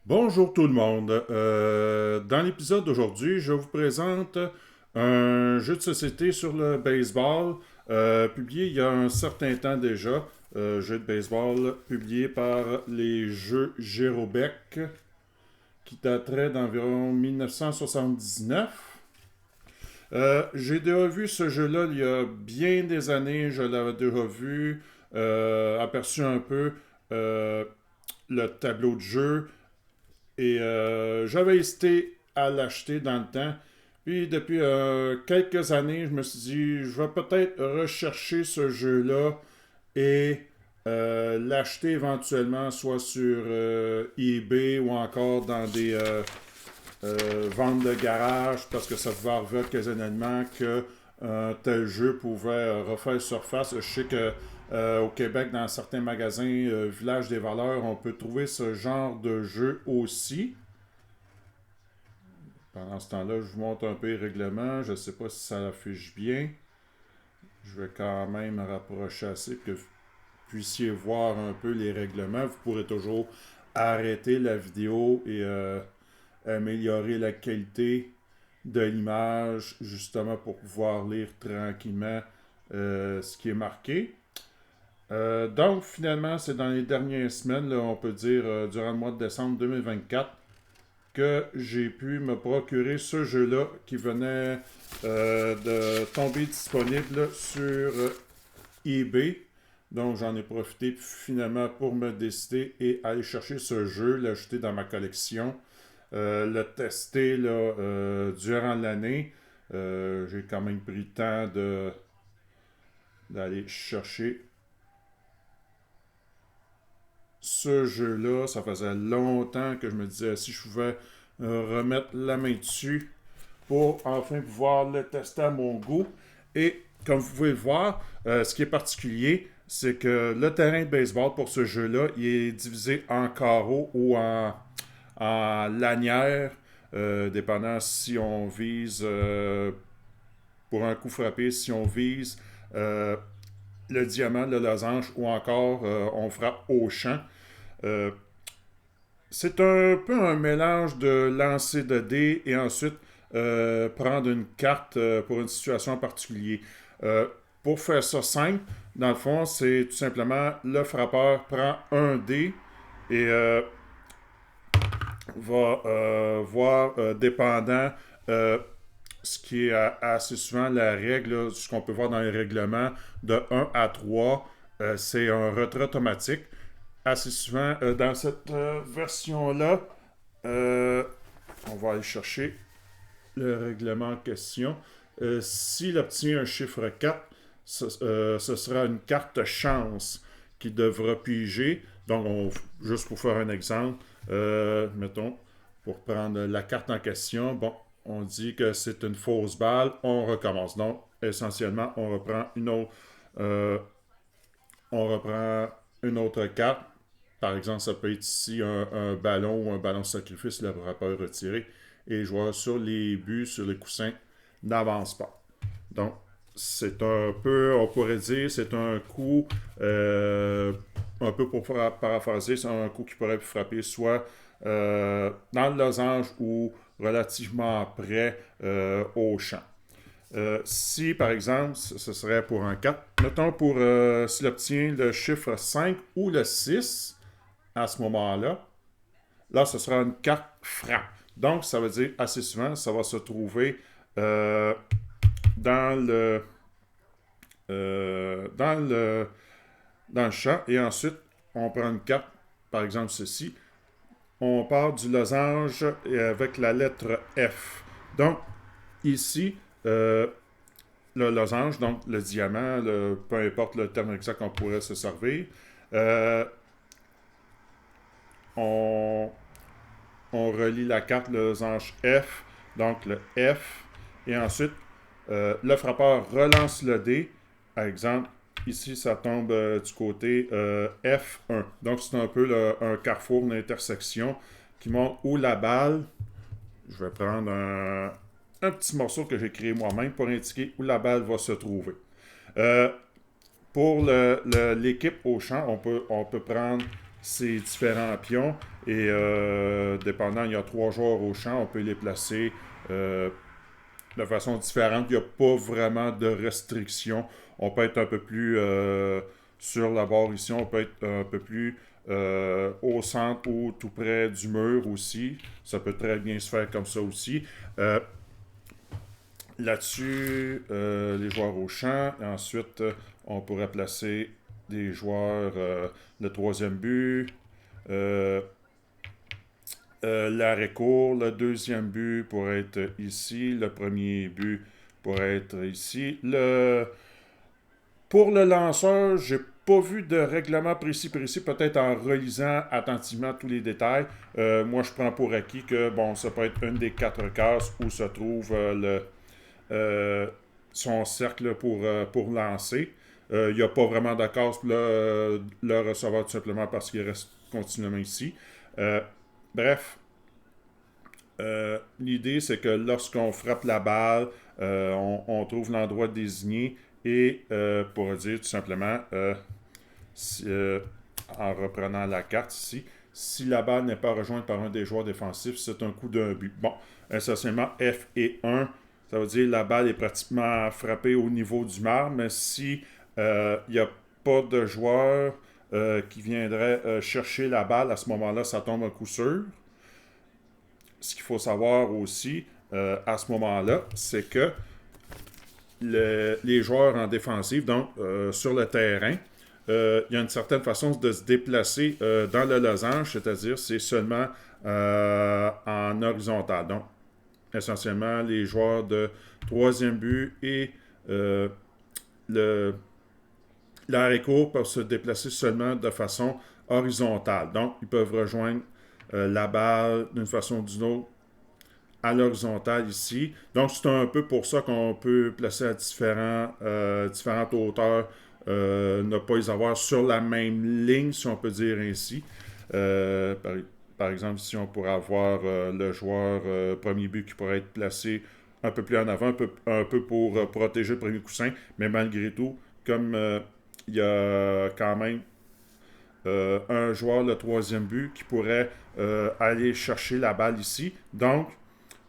Bonjour tout le monde. Dans l'épisode d'aujourd'hui, je vous présente un jeu de société sur le baseball, publié il y a un certain temps déjà. Jeu de baseball publié par les jeux Gérobec, qui daterait d'environ 1979. J'ai déjà vu ce jeu-là il y a bien des années. Je l'avais déjà vu, aperçu un peu euh, le tableau de jeu. Et j'avais hésité à l'acheter dans le temps. Puis depuis quelques années, je me suis dit, je vais peut-être rechercher ce jeu-là et l'acheter éventuellement soit sur eBay ou encore dans des ventes de garage parce que ça pouvait arriver occasionnellement que tel jeu pouvait refaire surface. Je sais que au Québec, dans certains magasins Village des Valeurs, on peut trouver ce genre de jeu aussi. Pendant ce temps-là, je vous montre un peu les règlements. Je ne sais pas si ça affiche bien. Je vais quand même me rapprocher assez pour que vous puissiez voir un peu les règlements. Vous pourrez toujours arrêter la vidéo et améliorer la qualité de l'image, justement pour pouvoir lire tranquillement ce qui est marqué. Donc, finalement, c'est dans les dernières semaines, là, on peut dire durant le mois de décembre 2024, que j'ai pu me procurer ce jeu-là qui venait de tomber disponible sur eBay. Donc j'en ai profité finalement pour me décider et aller chercher ce jeu, l'ajouter dans ma collection, le tester là, durant l'année. J'ai quand même pris le temps d'aller chercher ce jeu-là. Ça faisait longtemps que je me disais si je pouvais remettre la main dessus pour enfin pouvoir le tester à mon goût. Et comme vous pouvez le voir, ce qui est particulier, c'est que le terrain de baseball pour ce jeu-là, il est divisé en carreaux ou en lanières, dépendant si on vise pour un coup frappé, si on vise le diamant, le losange ou encore on frappe au champ. Euh, c'est un peu un mélange de lancer de dés et ensuite prendre une carte pour une situation en particulier. Euh, pour faire ça simple, dans le fond, c'est tout simplement le frappeur prend un dé et va voir, dépendant, euh, ce qui est assez souvent la règle, là, ce qu'on peut voir dans les règlements, de un à 3, c'est un retrait automatique. Assez souvent, dans cette version-là, euh, on va aller chercher le règlement en question. S'il obtient un chiffre 4, ce sera une carte chance qui devra piger. Donc, juste pour faire un exemple, mettons, pour prendre la carte en question, bon, on dit que c'est une fausse balle, on recommence. Donc, essentiellement, euh, on reprend une autre carte. Par exemple, ça peut être ici un ballon ou un ballon de sacrifice, le rappeur retiré. Et les joueurs sur les buts, sur les coussins, n'avancent pas. Donc, c'est un peu, on pourrait dire, c'est un coup, un peu pour paraphraser, c'est un coup qui pourrait frapper soit dans le losange ou relativement près au champ. Si, par exemple, ce serait pour un 4, mettons pour s'il obtient le chiffre 5 ou le 6 à ce moment-là, là, ce sera une carte frappe. Donc, ça veut dire assez souvent, ça va se trouver euh, dans le euh, dans le dans le champ et ensuite on prend une carte, par exemple ceci, on part du losange avec la lettre F. Donc ici, le losange, donc le diamant, peu importe le terme exact qu'on pourrait se servir, euh, on, on relie la carte le losange F, donc le F, et ensuite le frappeur relance le dé. Par exemple, ici ça tombe du côté F1. Donc c'est un peu un carrefour, une intersection qui montre où la balle. Je vais prendre un petit morceau que j'ai créé moi-même pour indiquer où la balle va se trouver. Euh, pour l'équipe au champ, on peut prendre ses différents pions. Et dépendant, il y a 3 joueurs au champ, on peut les placer de façon différente. Il n'y a pas vraiment de restrictions. On peut être un peu plus sur la barre ici, on peut être un peu plus au centre ou tout près du mur aussi. Ça peut très bien se faire comme ça aussi. Là-dessus, les joueurs au champ. Et ensuite, on pourrait placer des joueurs, le troisième but, euh, l'arrêt court, le deuxième but pourrait être ici, le premier but pourrait être ici. Pour le lanceur, j'ai pas vu de règlement précis, peut-être en relisant attentivement tous les détails. Moi, je prends pour acquis que, bon, ça peut être une des 4 cases où se trouve euh, son cercle pour lancer. Il n'y a pas vraiment de case pour le receveur tout simplement parce qu'il reste continuellement ici. Bref, l'idée, c'est que lorsqu'on frappe la balle, on trouve l'endroit désigné et pour dire tout simplement, en reprenant la carte ici, si la balle n'est pas rejointe par un des joueurs défensifs, c'est un coup d'un but. Bon, essentiellement, F et 1, ça veut dire que la balle est pratiquement frappée au niveau du marbre, mais si il n'y a pas de joueur qui viendrait chercher la balle, à ce moment-là, ça tombe un coup sûr. Ce qu'il faut savoir aussi à ce moment-là, c'est que les joueurs en défensive, donc sur le terrain, il y a une certaine façon de se déplacer dans le losange, c'est-à-dire c'est seulement en horizontal. Donc, essentiellement, les joueurs de troisième but et le, l'arrêt court peuvent se déplacer seulement de façon horizontale. Donc, ils peuvent rejoindre la balle d'une façon ou d'une autre à l'horizontale ici. Donc, c'est un peu pour ça qu'on peut placer à différentes hauteurs, ne pas les avoir sur la même ligne, si on peut dire ainsi. Par exemple, si on pourrait avoir le joueur premier but qui pourrait être placé un peu plus en avant, un peu pour protéger le premier coussin, mais malgré tout, comme il y a quand même un joueur, le troisième but, qui pourrait aller chercher la balle ici. Donc,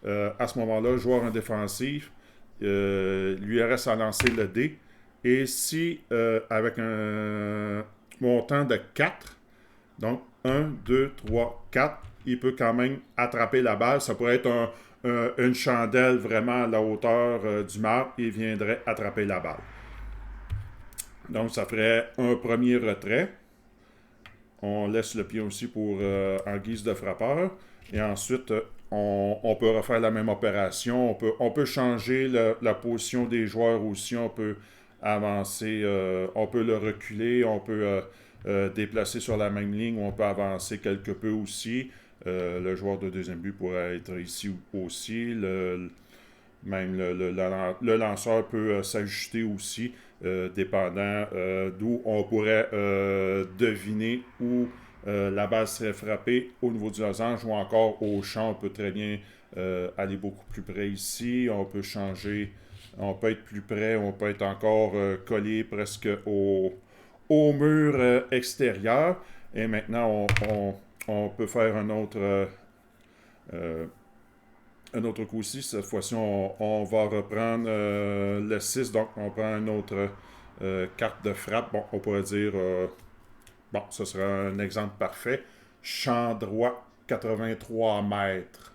à ce moment-là, le joueur en défensif, lui reste à lancer le dé. Et si, avec un montant de 4, donc 1, 2, 3, 4, il peut quand même attraper la balle. Ça pourrait être une chandelle vraiment à la hauteur du marbre et viendrait attraper la balle. Donc, ça ferait un premier retrait. On laisse le pion aussi en guise de frappeur. Et ensuite, on peut refaire la même opération. On peut changer la position des joueurs aussi. On peut avancer, on peut le reculer, on peut déplacer sur la même ligne, ou on peut avancer quelque peu aussi. Le joueur de deuxième but pourrait être ici aussi. Même le lanceur peut s'ajuster aussi, dépendant d'où on pourrait deviner où la balle serait frappée au niveau du losange ou encore au champ. On peut très bien aller beaucoup plus près ici. On peut changer, on peut être plus près, on peut être encore collé presque au mur extérieur. Et maintenant, on peut faire un autre coup ici. Cette fois-ci, on va reprendre le 6. Donc, on prend une autre carte de frappe. Bon, on pourrait dire, bon, ce sera un exemple parfait. Champ droit, 83 mètres.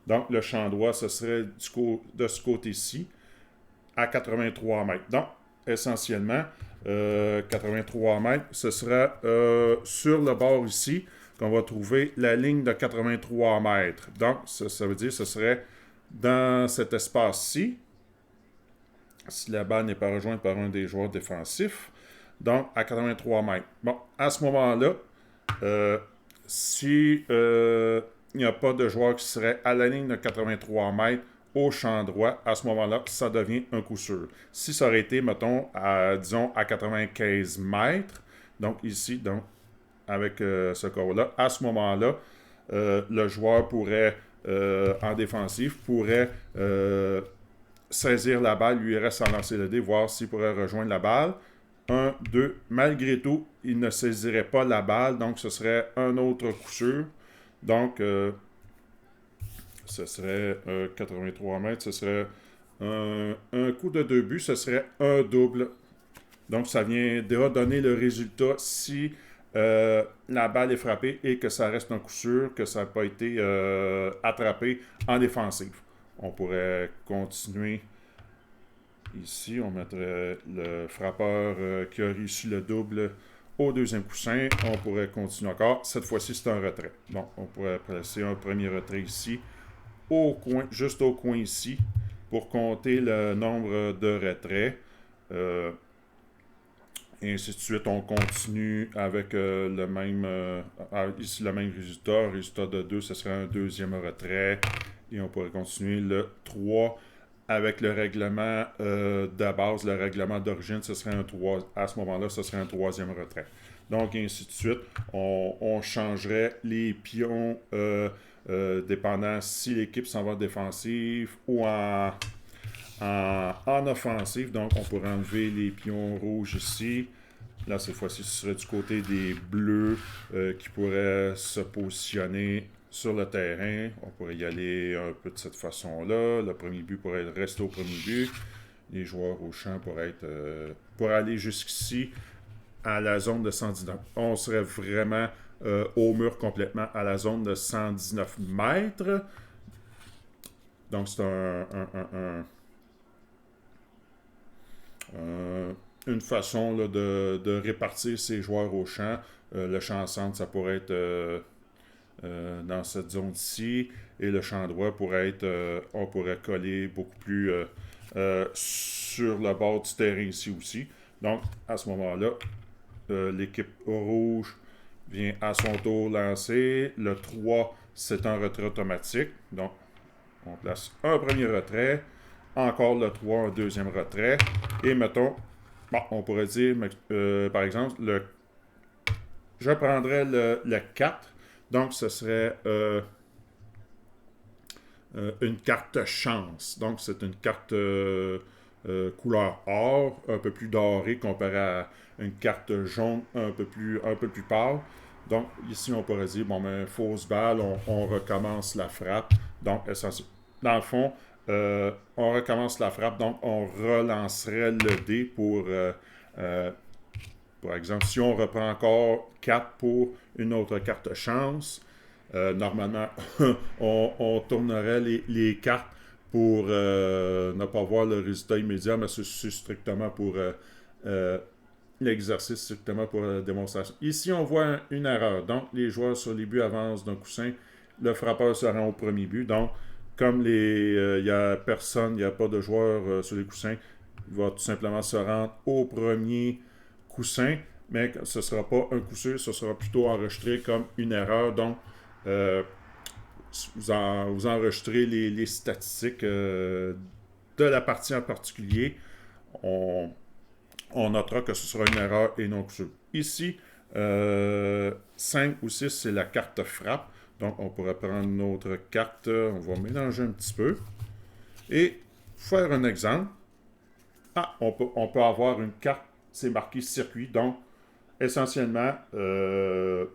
Donc, le champ droit, ce serait de ce côté-ci, à 83 mètres. Donc, essentiellement, 83 mètres, ce sera sur le bord ici qu'on va trouver la ligne de 83 mètres. Donc, ça veut dire que ce serait dans cet espace-ci, si la balle n'est pas rejointe par un des joueurs défensifs, donc à 83 mètres. Bon, à ce moment-là, si il n'y a pas de joueur qui serait à la ligne de 83 mètres au champ droit, à ce moment-là, ça devient un coup sûr. Si ça aurait été, mettons, disons, à 95 mètres, donc ici, donc, avec ce corps-là, à ce moment-là, le joueur pourrait, en défensif, pourrait saisir la balle, lui reste à lancer le dé, voir s'il pourrait rejoindre la balle. 1, 2. Malgré tout, il ne saisirait pas la balle, donc ce serait un autre coup sûr. Donc, ce serait 83 mètres, ce serait un coup de 2 buts, ce serait un double. Donc, ça viendra donner le résultat si la balle est frappée et que ça reste un coup sûr, que ça n'a pas été attrapé en défensive. On pourrait continuer ici. On mettrait le frappeur qui a réussi le double au deuxième coussin. On pourrait continuer encore. Cette fois-ci, c'est un retrait. Donc, on pourrait placer un premier retrait ici, au coin, juste au coin ici, pour compter le nombre de retraits. Et ainsi de suite, on continue avec le même, ici le même résultat. Résultat de 2, ce serait un deuxième retrait. Et on pourrait continuer le 3 avec le règlement de base, le règlement d'origine, ce serait un 3. À ce moment-là, ce serait un troisième retrait. Donc, ainsi de suite, on changerait les pions dépendant si l'équipe s'en va défensive ou en offensive. Donc, on pourrait enlever les pions rouges ici. Là, cette fois-ci, ce serait du côté des bleus qui pourraient se positionner sur le terrain. On pourrait y aller un peu de cette façon-là. Le premier but pourrait rester au premier but. Les joueurs au champ pourraient aller jusqu'ici à la zone de 119. On serait vraiment au mur complètement à la zone de 119 mètres. Donc, c'est une façon là, de répartir ces joueurs au champ. Le champ centre, ça pourrait être dans cette zone-ci. Et le champ droit pourrait être, on pourrait coller beaucoup plus sur le bord du terrain ici aussi. Donc, à ce moment-là, l'équipe rouge vient à son tour lancer. Le 3, c'est un retrait automatique. Donc, on place un premier retrait. Encore le 3, un deuxième retrait. Et mettons, on pourrait dire, par exemple, je prendrais le 4. Donc, ce serait une carte chance. Donc, c'est une carte couleur or, un peu plus dorée comparé à une carte jaune un peu plus pâle. Donc, ici, on pourrait dire, fausse balle, on recommence la frappe. Donc, essentiellement, dans le fond, on recommence la frappe, donc on relancerait le dé pour, par exemple, si on reprend encore 4 pour une autre carte chance, normalement, on tournerait les cartes pour ne pas voir le résultat immédiat, mais c'est strictement pour l'exercice, strictement pour la démonstration. Ici, on voit une erreur. Donc, les joueurs sur les buts avancent d'un coussin. Le frappeur se rend au premier but. Donc, comme il n'y a personne, il n'y a pas de joueur sur les coussins, il va tout simplement se rendre au premier coussin, mais ce ne sera pas un coup sûr, ce sera plutôt enregistré comme une erreur. Donc, vous enregistrez les statistiques de la partie en particulier. On notera que ce sera une erreur et non coup sûr. Ici, 5 ou 6, c'est la carte frappe. Donc, on pourrait prendre une autre carte. On va mélanger un petit peu. Et faire un exemple. On peut avoir une carte, c'est marqué circuit. Donc, essentiellement, le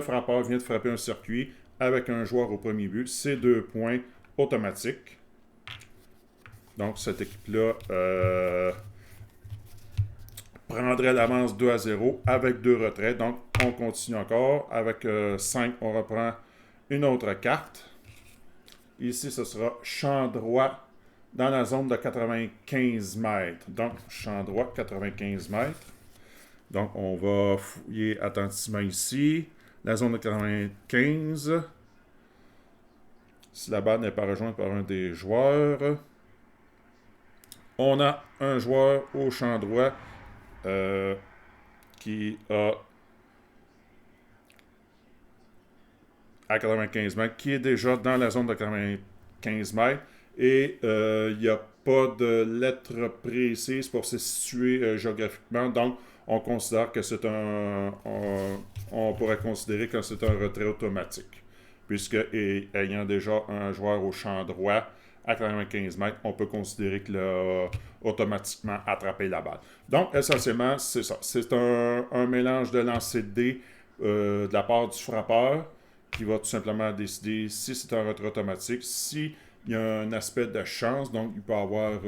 frappeur vient de frapper un circuit avec un joueur au premier but. C'est 2 points automatiques. Donc, cette équipe-là prendrait l'avance 2-0 avec 2 retraits. Donc, on continue encore. Avec 5, on reprend une autre carte. Ici, ce sera champ droit dans la zone de 95 mètres. Donc, champ droit, 95 mètres. Donc, on va fouiller attentivement ici. La zone de 95. Si la balle n'est pas rejointe par un des joueurs. On a un joueur au champ droit qui a à 95 mètres, qui est déjà dans la zone de 95 mètres. Et il n'y a pas de lettre précise pour se situer géographiquement. Donc, on considère que c'est on pourrait considérer que c'est un retrait automatique. Puisque, ayant déjà un joueur au champ droit, à 95 mètres, on peut considérer qu'il a automatiquement attrapé la balle. Donc, essentiellement, c'est ça. C'est un mélange de lancer de dés de la part du frappeur qui va tout simplement décider si c'est un retrait automatique, si il y a un aspect de chance, donc il peut avoir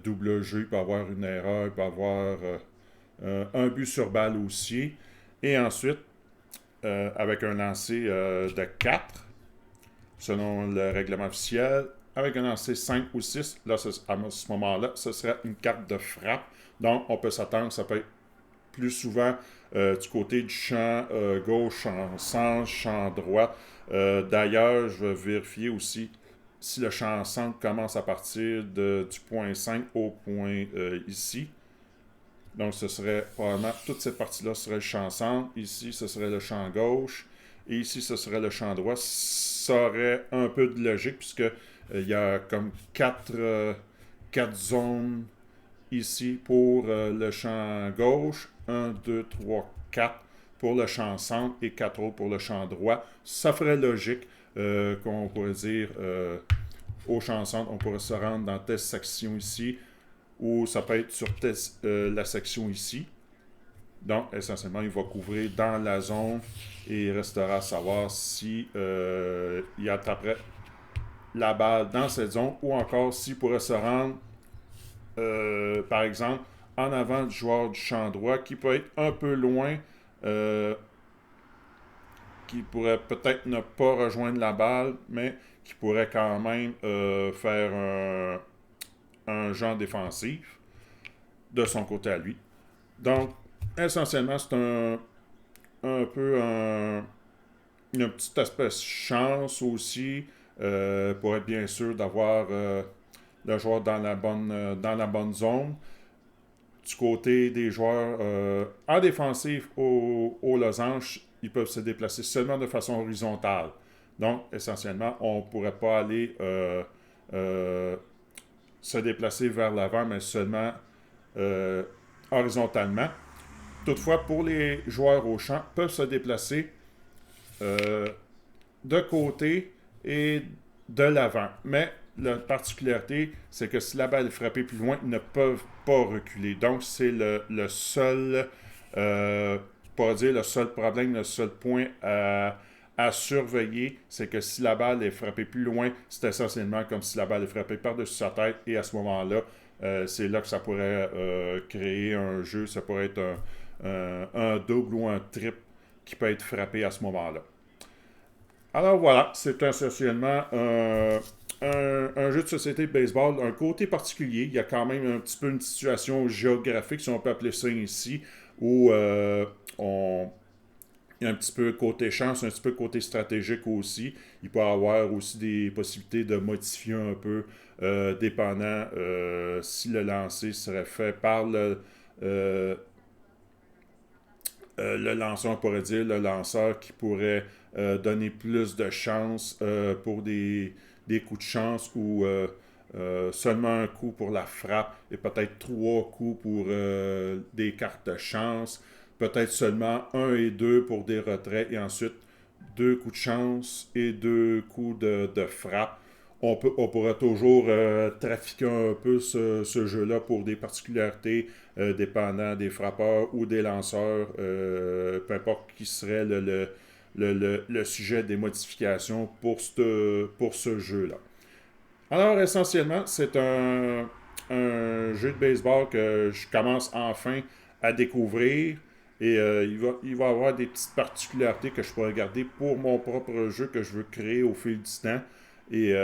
double jeu, il peut avoir une erreur, il peut avoir un but sur balle aussi. Et ensuite, avec un lancer de 4, selon le règlement officiel, avec un lancer 5 ou 6, là, à ce moment-là, ce serait une carte de frappe. Donc, on peut s'attendre que ça peut être plus souvent du côté du champ gauche, champ centre, champ droit. D'ailleurs, je vais vérifier aussi si le champ centre commence à partir du point 5 au point ici. Donc, ce serait probablement, toute cette partie-là serait le champ centre. Ici, ce serait le champ gauche. Et ici, ce serait le champ droit. Ça aurait un peu de logique, puisque il y a comme quatre zones ici pour le champ gauche. 1, 2, 3, 4 pour le champ centre et 4 autres pour le champ droit. Ça ferait logique qu'on pourrait dire au champ centre, on pourrait se rendre dans telle section ici, ou ça peut être sur la section ici. Donc, essentiellement, il va couvrir dans la zone et il restera à savoir si il attraperait la balle dans cette zone ou encore s'il pourrait se rendre, par exemple, en avant du joueur du champ droit qui peut être un peu loin, qui pourrait peut-être ne pas rejoindre la balle, mais qui pourrait quand même faire un genre défensif de son côté à lui. Donc, essentiellement, c'est un peu un petit aspect chance aussi pour être bien sûr d'avoir le joueur dans la bonne zone. Du côté des joueurs en défensif au losange, ils peuvent se déplacer seulement de façon horizontale. Donc, essentiellement, on ne pourrait pas aller se déplacer vers l'avant, mais seulement horizontalement. Toutefois, pour les joueurs au champ, peuvent se déplacer de côté et de l'avant. Mais la particularité, c'est que si la balle est frappée plus loin, ils ne peuvent pas reculer. Donc, c'est le seul, pas dire le seul problème, le seul point à surveiller, c'est que si la balle est frappée plus loin, c'est essentiellement comme si la balle est frappée par-dessus sa tête. Et à ce moment-là, c'est là que ça pourrait créer un jeu. Ça pourrait être un double ou un triple qui peut être frappé à ce moment-là. Alors voilà, c'est essentiellement un jeu de société de baseball, un côté particulier. Il y a quand même un petit peu une situation géographique, si on peut appeler ça ici, où il y a un petit peu côté chance, un petit peu côté stratégique aussi. Il peut y avoir aussi des possibilités de modifier un peu, dépendant si le lancer serait fait par le lanceur, on pourrait dire, le lanceur qui pourrait donner plus de chance pour des coups de chance ou seulement un coup pour la frappe et peut-être 3 coups pour des cartes de chance, peut-être seulement 1 et 2 pour des retraits et ensuite 2 coups de chance et 2 coups de frappe. On pourrait toujours trafiquer un peu ce jeu-là pour des particularités dépendant des frappeurs ou des lanceurs, peu importe qui serait le sujet des modifications pour ce jeu-là. Alors, essentiellement, c'est un jeu de baseball que je commence enfin à découvrir. Et il va avoir des petites particularités que je pourrais garder pour mon propre jeu que je veux créer au fil du temps. Et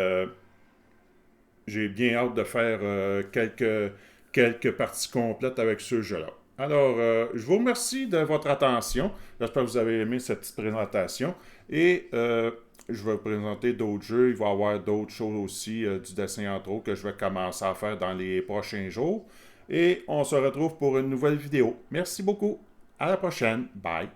j'ai bien hâte de faire quelques parties complètes avec ce jeu-là. Alors, je vous remercie de votre attention. J'espère que vous avez aimé cette petite présentation. Et je vais vous présenter d'autres jeux. Il va y avoir d'autres choses aussi, du dessin entre autres, que je vais commencer à faire dans les prochains jours. Et on se retrouve pour une nouvelle vidéo. Merci beaucoup. À la prochaine. Bye.